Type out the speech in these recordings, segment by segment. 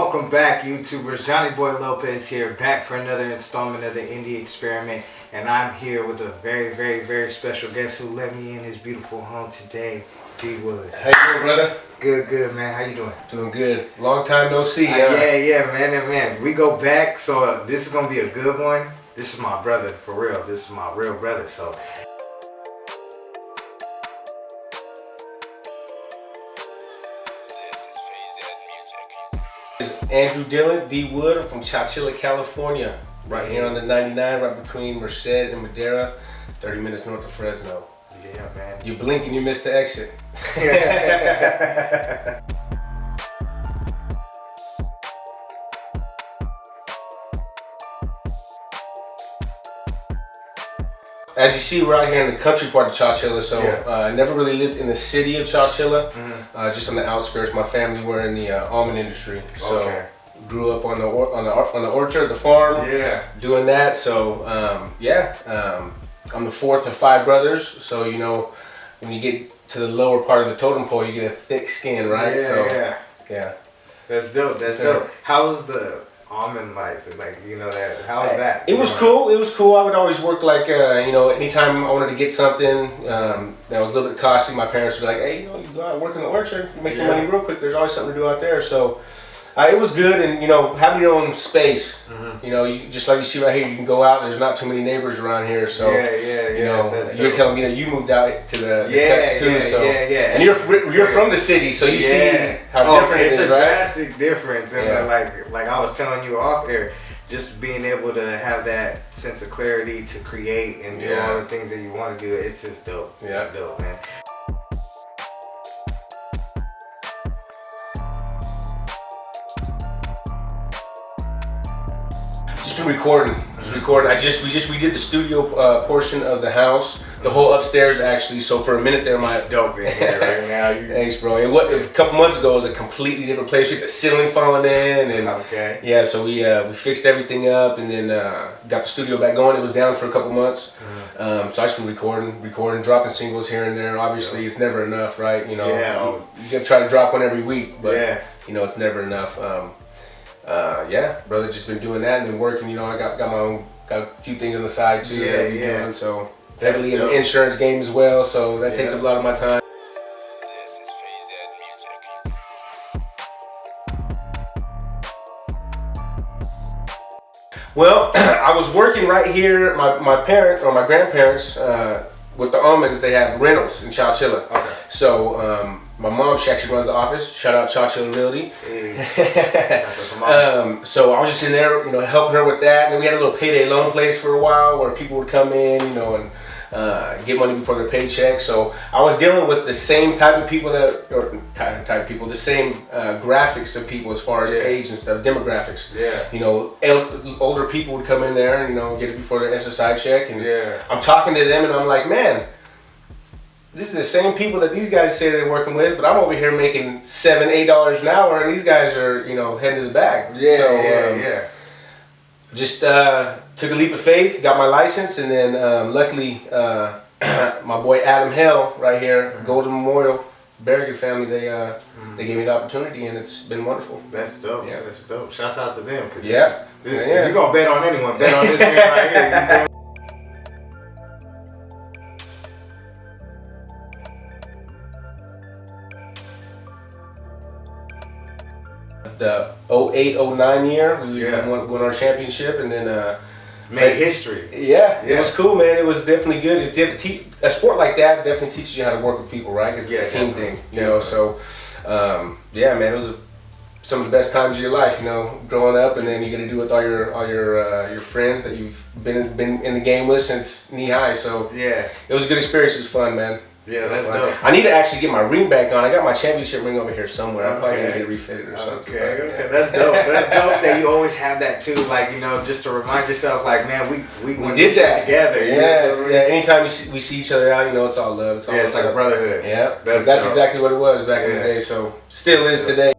Welcome back, YouTubers. Johnny Boy Lopez here, back for another installment of the Indie Experiment. And I'm here with a very special guest who let me in his beautiful home today, Dwoodz. How you doing, brother? Good, man. How you doing? Doing good. Long time no see. Yeah, man. We go back, so this is going to be a good one. This is my brother, for real. This is my real brother, so... Andrew Dillon, Dwoodz from Chowchilla, California. Right here on the 99, right between Merced and Madera, 30 minutes north of Fresno. Yeah, man. You blink and you miss the exit. As you see, we're out here in the country part of Chowchilla, so I never really lived in the city of Chowchilla, just on the outskirts. My family were in the almond industry, so grew up on the orchard, the farm, doing that. So I'm the fourth of 5 brothers. So you know, when you get to the lower part of the totem pole, you get a thick skin, right? Yeah. That's dope. That's dope. How was the almond life? Like, you know, that how was that? It was cool. It was cool. I would always work like you know, anytime I wanted to get something that was a little bit costly, my parents would be like, hey, you know, you go out and work in the orchard, you make your money real quick. There's always something to do out there. So it was good, and you know, having your own space. You know, you, just like you see right here, you can go out. There's not too many neighbors around here, so you know, you're telling me that you moved out to the cuts too, so and you're from the city, so you see how different it is, right? It's a drastic difference, and like I was telling you off air, just being able to have that sense of clarity to create and do all the things that you want to do, it's just dope. It's dope, man. Just recording. We did the studio portion of the house, the whole upstairs actually. So for a minute there, dope in here right now. Thanks, bro. A couple months ago, it was a completely different place. We had the ceiling falling in, and so we fixed everything up, and then got the studio back going. It was down for a couple months, so I just been recording, dropping singles here and there. Obviously, it's never enough, right? You know, you gotta try to drop one every week, but you know, it's never enough. Brother, just been doing that and then working. You know, I got a few things on the side too that we're doing. So heavily in the insurance game as well. So that takes up a lot of my time. Well, I was working right here. My grandparents with the almonds, they have rentals in Chowchilla. So my mom, she actually runs the office. Shout out Chowchilla Realty. So I was just in there, you know, helping her with that. And then we had a little payday loan place for a while where people would come in, you know, and get money before their paycheck. So I was dealing with the same type of people the same graphics of people as far as age and stuff, demographics. You know, older people would come in there and, you know, get it before their SSI check. And I'm talking to them and I'm like, man, this is the same people that these guys say they're working with, but I'm over here making $7, $8 an hour, and these guys are, you know, heading to the bag. Just took a leap of faith, got my license, and then luckily my boy Adam Hell right here, Golden Memorial, Berrigan family, they gave me the opportunity, and it's been wonderful. That's dope. That's dope. Shouts out to them. Cause if you're gonna bet on anyone, bet on this man right here. The 08-09 year, we won our championship, and then made history. It was cool, man. It was definitely good. A sport like that definitely teaches you how to work with people, right? Because it's a team thing, you know. So, man, it was some of the best times of your life, you know, growing up, and then you get to do it with all your friends that you've been in the game with since knee high. So it was a good experience. It was fun, man. Yeah, that's dope. I need to actually get my ring back on. I got my championship ring over here somewhere. I'm probably gonna get it refitted or something. Okay, that's dope. That's dope that you always have that too. Like, you know, just to remind yourself, like, man, we did that together. Anytime we see each other out, you know, it's all love. It's like a brotherhood. Yeah, that's exactly what it was back in the day. So still is today.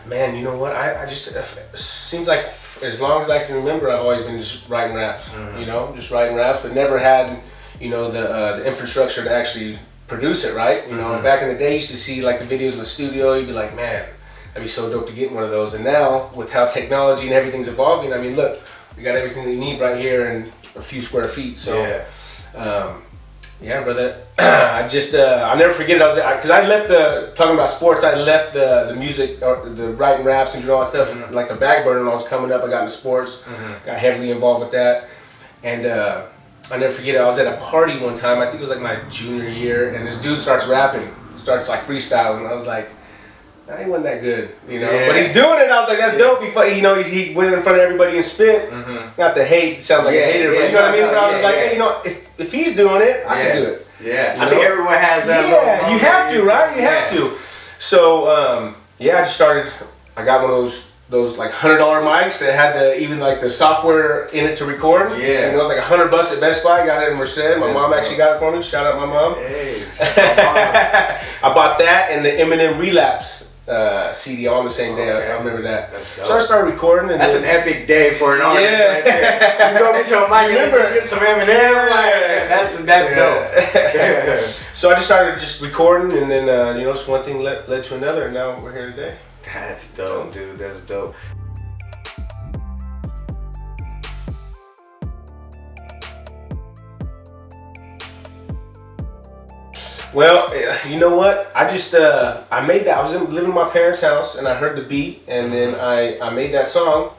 Man, you know what? I just seems like as long as I can remember, I've always been just writing raps. You know, just writing raps, but never had, you know, the infrastructure to actually produce it, right? You know, back in the day, you used to see like the videos in the studio. You'd be like, man, that'd be so dope to get one of those. And now, with how technology and everything's evolving, I mean, look, we got everything we need right here in a few square feet. So, yeah, brother. I'll never forget it. Because I left talking about sports, I left the music, or the writing raps and doing all that stuff, like the back burner when I was coming up. I got into sports, got heavily involved with that. And I never forget it. I was at a party one time, I think it was like my junior year, and this dude starts rapping, starts like freestyling. I was like, I wasn't that good, you know. But he's doing it. I was like, that's dope. You know, he went in front of everybody and spit. Not to hate, sound like a hater, but you know what I mean. But I was like, hey, you know, if he's doing it, I can do it. Yeah, you I think everyone has that. Yeah, you have to, right? You have to. So I just started. I got one of those like $100 mics that had even like the software in it to record. Yeah. And it was like $100 at Best Buy. I got it in Merced. My mom actually got it for me. Shout out my mom. Hey, I bought that and the Eminem Relapse CD on the same day. I remember that. So I started recording. And that's an epic day for an artist right there. You go get your mic and get some Eminem. That's dope. So I just started recording, and then you know, just one thing led to another, and now we're here today. That's dope, dude. That's dope. Well, you know what? I just I made that. I was living in my parents' house, and I heard the beat, and then I made that song.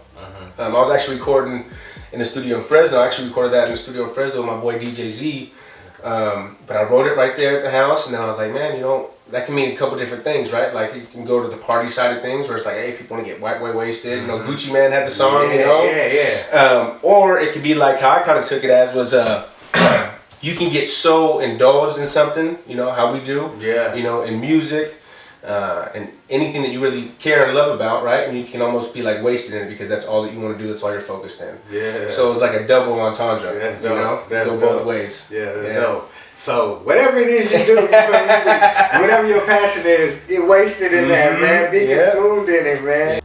I was actually recording in the studio in Fresno. I actually recorded that in the studio in Fresno with my boy DJ Z. But I wrote it right there at the house, and then I was like, man, you know, that can mean a couple different things, right? Like, you can go to the party side of things, where it's like, hey, people want to get white wasted. You know, Gucci Man had the song, you know? Or it could be like how I kind of took it as was, you can get so indulged in something, you know, how we do, you know, in music, and anything that you really care and love about, right? And you can almost be like wasted in it because that's all that you want to do, that's all you're focused in. Yeah. So it's like a double entendre, that's dope. You know? That's go dope. both ways. Yeah, that's dope. So whatever it is you do, whatever your passion is, get wasted in that, man. Be consumed in it, man.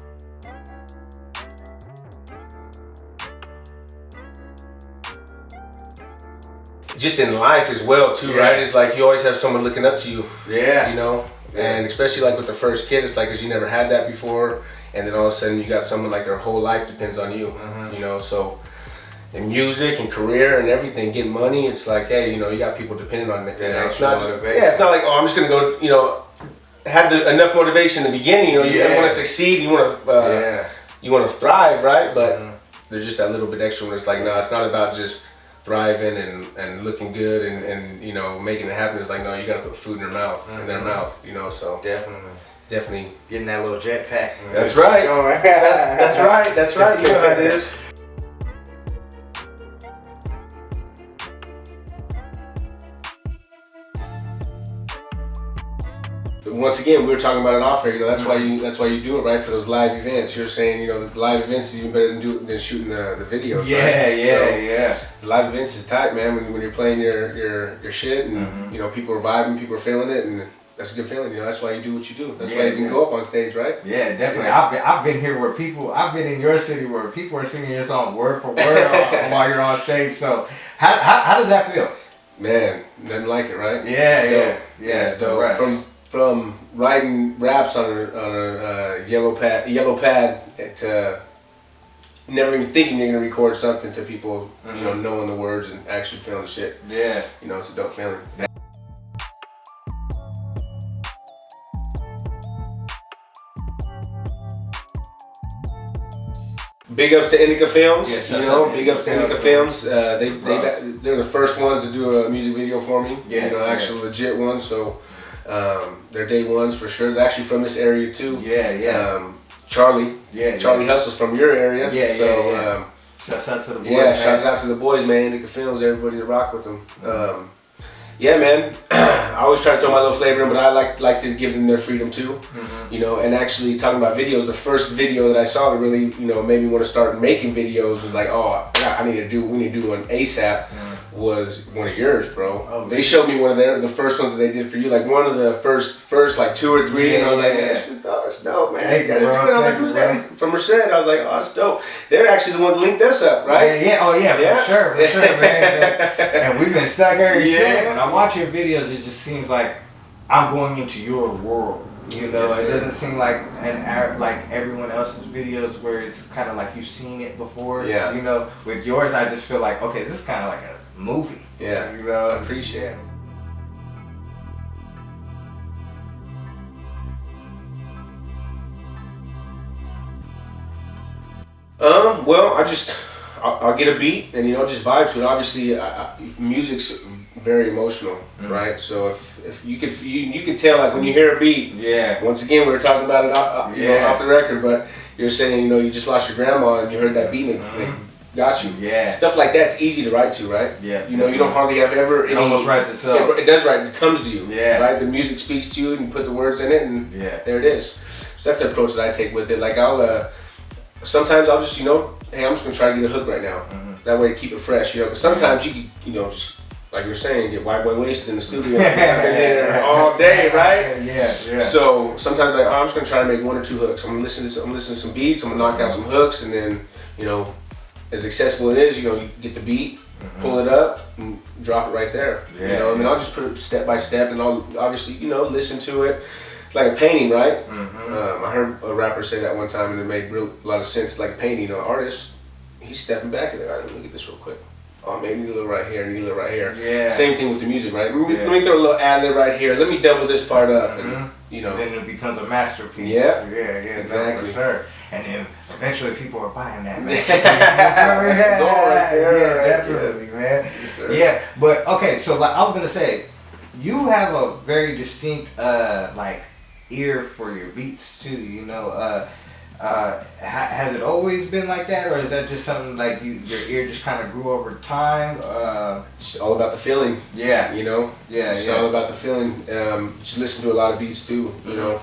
Just in life as well, too, right? It's like you always have someone looking up to you. Yeah. You know? And especially like with the first kid, it's like, because you never had that before, and then all of a sudden you got someone like their whole life depends on you. You know, so in music and career and everything, getting money, it's like, hey, you know, you got people depending on it. It's not it's not like, oh, I'm just gonna go, you know, have enough motivation in the beginning. You know, you want to succeed, you want to thrive, right? But there's just that little bit extra when it's like, no, it's not about just thriving and looking good and you know, making it happen. It's like, no, you gotta put food in their mouth, you know. So definitely getting that little jetpack. That's right. That's right. You know how it is. Once again, we were talking about it off air. You know, that's why you do it, right? For those live events. You're saying, you know, the live events is even better than shooting the videos. Right? The live events is tight, man. When you're playing your shit, and you know, people are vibing, people are feeling it, and that's a good feeling. You know, that's why you do what you do. That's why you can go up on stage, right? Yeah, definitely. I've been here where I've been in your city where people are singing your song word for word while you're on stage. So how does that feel? Man, nothing like it, right? Yeah, it's dope. Right. From writing raps on a yellow pad to never even thinking you're gonna record something to people, you know, knowing the words and actually feeling the shit. Yeah, you know, it's a dope feeling. Big ups to Indica Films, you know. Big ups to Indica Films. They're the first ones to do a music video for me. You know, actual legit ones. So. They're day ones for sure. They're actually from this area too. Charlie. Charlie hustles from your area. Shouts out to the boys. Shouts out to the boys, man. Indica Films, everybody to rock with them. Yeah, man. I always try to throw my little flavor in, but I like to give them their freedom too. You know, and actually talking about videos, the first video that I saw that really, you know, made me want to start making videos was like, oh, we need to do one ASAP. was one of yours, bro. Oh, they showed me one of the first ones that they did for you, like one of the first like 2 or 3, and I was like, man, that's dope, man. Thank you, bro. I was like, who's that? From Merced. I was like, oh, that's dope. They're actually the ones that linked us up, right? Oh yeah, for sure, man. And we've been stuck ever since. When I watch your videos, it just seems like I'm going into your world. You know, it doesn't seem like like everyone else's videos where it's kind of like you've seen it before. Yeah. You know, with yours, I just feel like, okay, this is kind of like a movie. Yeah. You know, I appreciate it. Well, I'll get a beat and just vibe to it. Obviously, music's very emotional, right? So if you can tell, like when you hear a beat. Yeah. Once again, we were talking about it off the record, but you're saying you just lost your grandma and you heard that beat and it got you. Yeah. Stuff like that's easy to write to, right? Yeah. You don't hardly have ever. It almost writes itself. It does write. It comes to you. Yeah. Right. The music speaks to you, and you put the words in it, and there it is. So that's the approach that I take with it. Like sometimes I'll just hey, I'm just gonna try to get a hook right now. That way to keep it fresh. Because sometimes you can just like you're saying, get white boy wasted in the studio. I've been here all day, right? Yeah. So sometimes I'm just gonna try to make 1 or 2 hooks. I'm gonna listen to some beats. I'm gonna knock out some hooks, and then as accessible it is, you get the beat, pull it up, and drop it right there. Yeah. And then I'll just put it step by step, and I'll obviously listen to it. It's like a painting, right? I heard a rapper say that one time, and it made a lot of sense. Like a painting, an artist, he's stepping back and like, all right, let me look at this real quick. Oh, maybe you look right here, and you look right here. Yeah. Same thing with the music, right? Let me throw a little ad-lib right here. Let me double this part up, and then it becomes a masterpiece. Yeah. Exactly. For sure. And then eventually people are buying that, man. That's the door right there. Yeah, right? definitely, man. Yes, sir. Yeah, but okay, so like I was gonna say, you have a very distinct ear for your beats too. Has it always been like that, or is that just something like your ear just kind of grew over time? It's all about the feeling. Yeah. It's all about the feeling. Just listen to a lot of beats too. You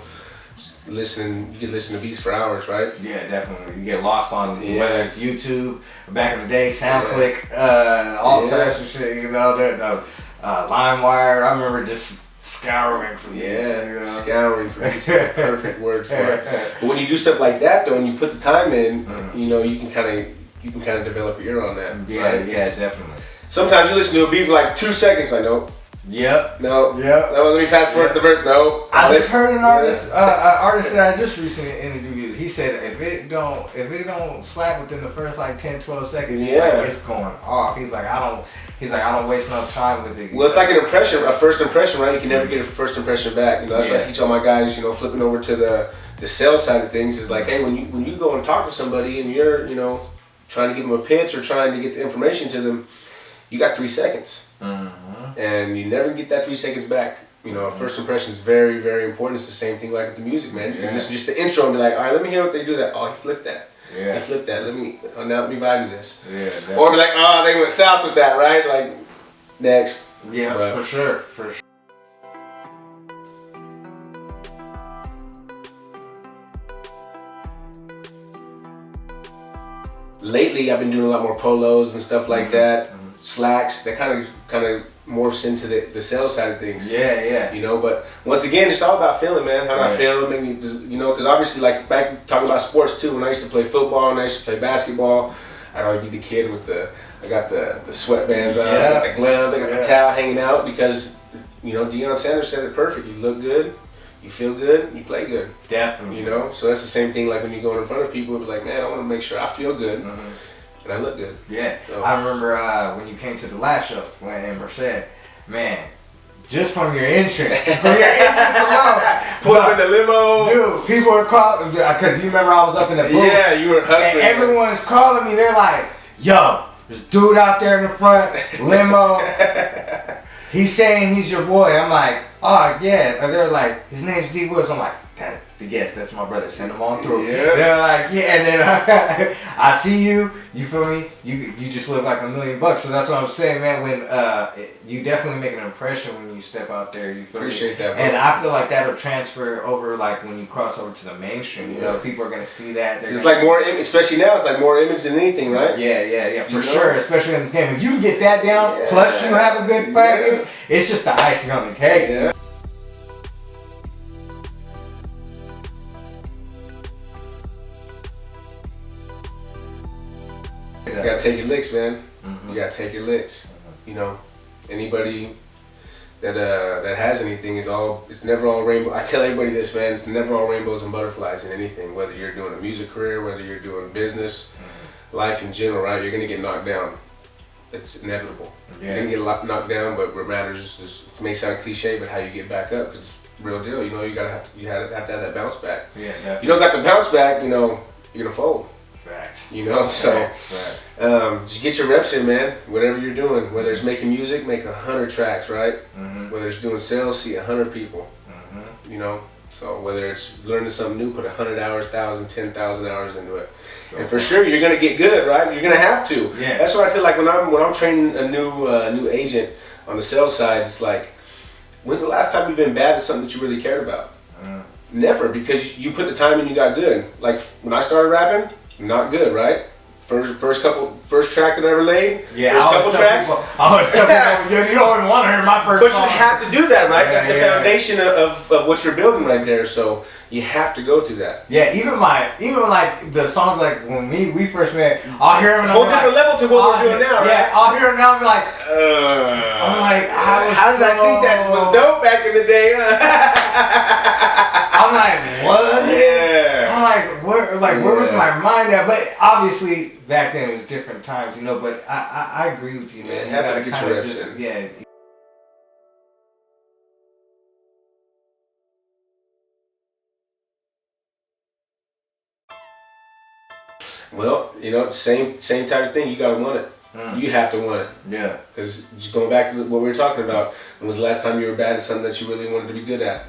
can listen to beats for hours, right? Yeah, definitely. You get lost on whether it's YouTube, back in the day, SoundClick, all types of shit. LimeWire. I remember just scouring for beats. Scouring for beats. Perfect word for it. But when you do stuff like that, though, and you put the time in, you can kind of develop your ear on that. Yeah, right? Definitely. Sometimes you listen to a beat for like 2 seconds, like nope. Yep. No. Let me fast forward the verse. No. I just heard an artist that I just recently interviewed. He said if it don't slap within the first like 10-12 seconds, it's going off. He's like I don't waste no time with it. Well, it's like a first impression, right? You can never get a first impression back. That's what I teach all my guys. Flipping over to the sales side of things is like, hey, when you go and talk to somebody and you're trying to give them a pitch or trying to get the information to them, you got 3 seconds. And you never get that 3 seconds back. A first impression is very, very important. It's the same thing like with the music, man. You can listen just the intro and be like, all right, let me hear what they do. That he flipped that. He flipped that. Let me vibe to this. Yeah. Or be like, oh, they went south with that, right? Like next. Yeah, but for sure. Lately, I've been doing a lot more polos and stuff like that. Slacks. That kind of morphs into the sales side of things. Yeah. But once again, it's all about feeling, man. How do I feel? Maybe because obviously, like back talking about sports too. When I used to play football and I used to play basketball, I'd always be the kid with I got the sweatbands on, I got the gloves, I got the towel hanging out because Deion Sanders said it perfect. You look good, you feel good, and you play good. Definitely. So that's the same thing. Like when you go in front of people, it's like, man, I want to make sure I feel good. And I look good. Yeah. So. I remember when you came to the last show in Merced, man, just from your entrance alone. Pull up in the limo. Dude, people are calling, because you remember I was up in the booth. Yeah, you were hustling. And everyone's calling me. They're like, yo, there's a dude out there in the front, limo. He's saying he's your boy. I'm like, oh yeah, they're like, his name's Dwoodz. I'm like, yes, that's my brother. Send him on through. Yeah. They're like, yeah, and then I see you. You feel me? You just look like $1 million. So that's what I'm saying, man. When you definitely make an impression when you step out there. You feel Appreciate me? that, bro. And I feel like that'll transfer over, like when you cross over to the mainstream. You know, people are gonna see that. It's like more, especially now. It's like more image than anything, right? Yeah, for sure. Especially in this game, if you can get that down, plus you have a good package, it's just the icing on the cake. Yeah. You gotta take your licks, man. You gotta take your licks. You know, anybody that has anything it's never all rainbow. I tell everybody this, man. It's never all rainbows and butterflies in anything. Whether you're doing a music career, whether you're doing business, life in general, right? You're gonna get knocked down. It's inevitable. You're gonna get knocked down, but what matters is, it may sound cliche, but how you get back up, because it's real deal. You know, you have to have that bounce back. Yeah, definitely. You don't got the bounce back, you know, you're gonna fold. Facts. You know, so just get your reps in, man. Whatever you're doing, whether it's making music, make 100 tracks, right? Whether it's doing sales, see 100 people. You know, so whether it's learning something new, put 100 hours, 1,000, 10,000 hours into it, and for sure you're gonna get good, right? You're gonna have to. Yeah. That's what I feel like when I'm training a new agent on the sales side. It's like, when's the last time you've been bad at something that you really cared about? Never, because you put the time in, you got good. Like when I started rapping. Not good, right? First track that I ever laid. Yeah, first couple tracks. You don't even want to hear my first. But you have to do that, right? That's the foundation of what you're building right there. So you have to go through that. Yeah, even like the songs, like when we first met, I'll hear them. Whole different level to what we're doing now, right? Yeah, I'll hear them now and be like, I'm like, how did I think that was dope back in the day? I'm like, what? Yeah. I'm like, where was my mind at? But obviously back then it was different times, you know. But I agree with you, man. You have to get your reps in. Yeah. Well, you know, same type of thing. You gotta want it. You have to want it. Yeah. Because just going back to what we were talking about, when was the last time you were bad at something that you really wanted to be good at?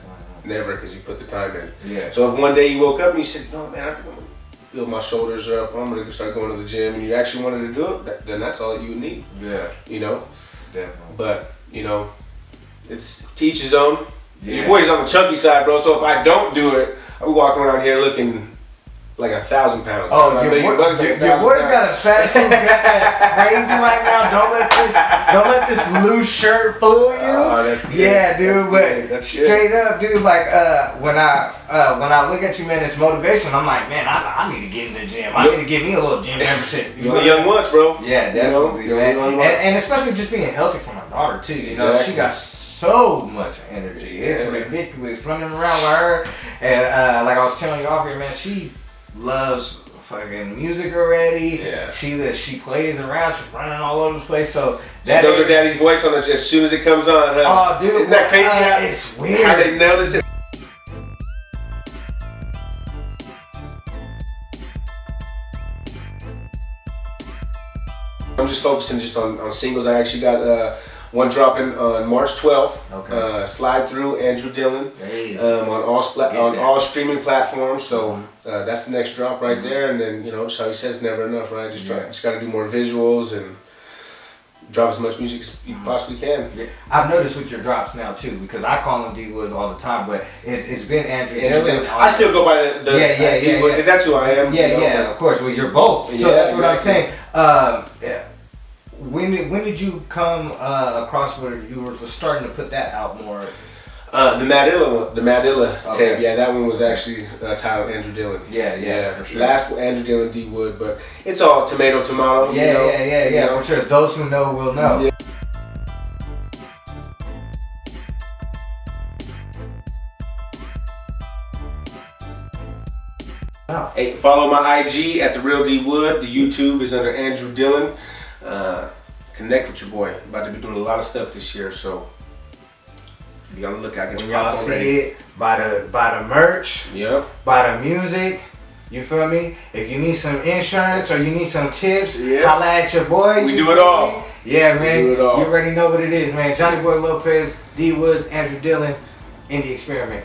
Never, because you put the time in. Yeah. So if one day you woke up and you said, no, man, I think I'm going to build my shoulders up, I'm going to start going to the gym, and you actually wanted to do it, then that's all that you would need. Yeah. You know? Definitely. But, you know, it's to each his own. Yeah. Your boy's on the chunky side, bro, so if I don't do it, I'm walking around here looking like 1,000 pounds. Oh, your boy's got a fat suit that's crazy right now. Don't let this loose shirt fool you. Oh, that's good. Yeah, dude. That's but good. That's straight up, dude. Like when I look at you, man, it's motivation. I'm like, man, I need to get in the gym. I need to get me a little gym membership. You're the young ones, bro. Yeah, definitely, man. And especially just being healthy for my daughter too. You know, she got so much energy. It's ridiculous running around with her. And like I was telling you off here, man, she loves fucking music already. Yeah. She plays around. She's running all over the place. So that she knows her daddy's voice on it as soon as it comes on. Huh? Oh, dude, isn't that crazy? It's weird how they notice it. I'm just focusing on singles. I actually got one dropping on March 12th. Okay. Slide Through, Andrew Dillon. Hey. On all streaming platforms. So that's the next drop right there. And then, you know, just how he says, never enough, right? Just got to do more visuals and drop as much music as you possibly can. Yeah. I've noticed with your drops now too, because I call him Dwoodz all the time, but it's been Andrew Dillon. I still go by the Dwoodz, because that's who I am. Yeah, you know, of course. Well, you're both. So that's what I'm saying. When did you come across where you were starting to put that out more? The Madilla tape, yeah, that one was actually titled Andrew Dillon. Yeah, for sure. Last Andrew Dillon, Dwoodz, but it's all tomato. Yeah, for sure. Those who know will know. Yeah. Wow. Hey, follow my IG at The Real Dwoodz. The YouTube is under Andrew Dillon. Connect with your boy. About to be doing a lot of stuff this year, so be on the lookout. Get your popcorn ready. It, buy the merch. Yep. Buy the music. You feel me? If you need some insurance or you need some tips, holla at your boy. We do it all. Yeah, man. You already know what it is, man. Johnny Boy Lopez, Dwoodz, Andrew Dillon. in the experiment